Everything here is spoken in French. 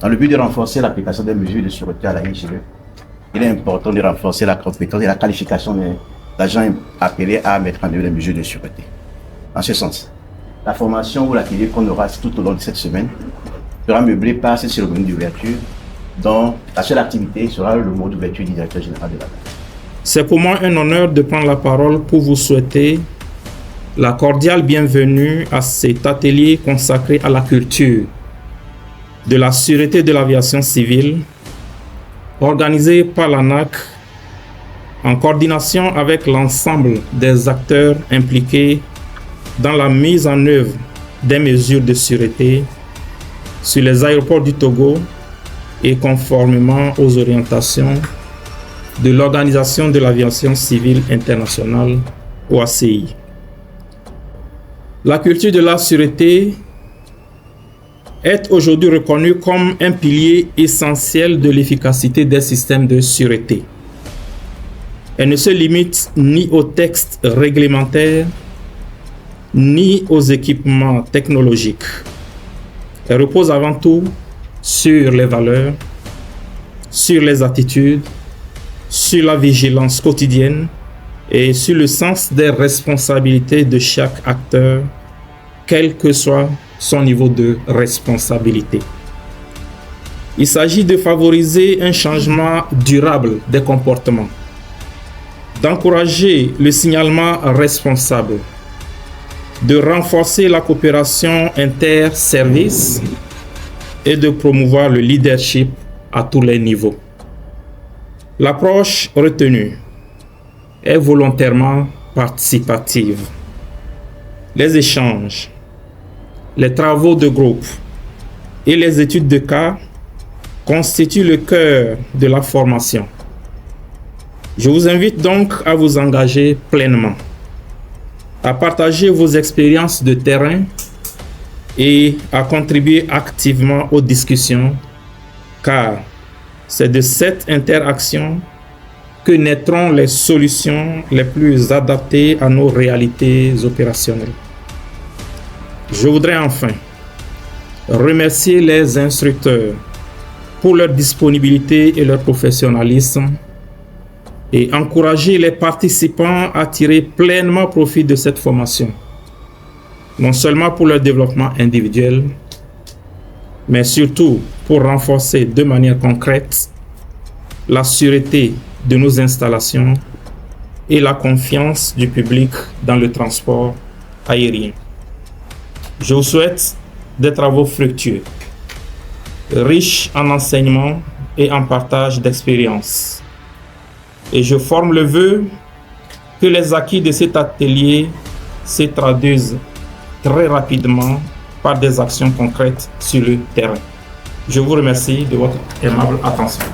Dans le but de renforcer l'application des mesures de sûreté à la IGE, il est important de renforcer la compétence et la qualification des agents appelés à mettre en œuvre les mesures de sûreté. En ce sens, la formation ou l'atelier qu'on aura tout au long de cette semaine sera meublée par cette cérémonie d'ouverture dont la seule activité sera le mot d'ouverture du directeur général de la BAC. C'est pour moi un honneur de prendre la parole pour vous souhaiter la cordiale bienvenue à cet atelier consacré à la culture de la sûreté de l'aviation civile, organisé par l'ANAC en coordination avec l'ensemble des acteurs impliqués dans la mise en œuvre des mesures de sûreté sur les aéroports du Togo et conformément aux orientations de l'Organisation de l'aviation civile internationale, OACI. La culture de la sûreté est aujourd'hui reconnue comme un pilier essentiel de l'efficacité des systèmes de sûreté. Elle ne se limite ni aux textes réglementaires, ni aux équipements technologiques. Elle repose avant tout sur les valeurs, sur les attitudes, sur la vigilance quotidienne et sur le sens des responsabilités de chaque acteur, quel que soit son niveau de responsabilité. Il s'agit de favoriser un changement durable des comportements, d'encourager le signalement responsable, de renforcer la coopération inter-services et de promouvoir le leadership à tous les niveaux. L'approche retenue est volontairement participative. Les échanges, les travaux de groupe et les études de cas constituent le cœur de la formation. Je vous invite donc à vous engager pleinement, à partager vos expériences de terrain et à contribuer activement aux discussions, car c'est de cette interaction que naîtront les solutions les plus adaptées à nos réalités opérationnelles. Je voudrais enfin remercier les instructeurs pour leur disponibilité et leur professionnalisme et encourager les participants à tirer pleinement profit de cette formation, non seulement pour leur développement individuel, mais surtout pour renforcer de manière concrète la sûreté de nos installations et la confiance du public dans le transport aérien. Je vous souhaite des travaux fructueux, riches en enseignements et en partage d'expériences. Et je forme le vœu que les acquis de cet atelier se traduisent très rapidement par des actions concrètes sur le terrain. Je vous remercie de votre aimable attention.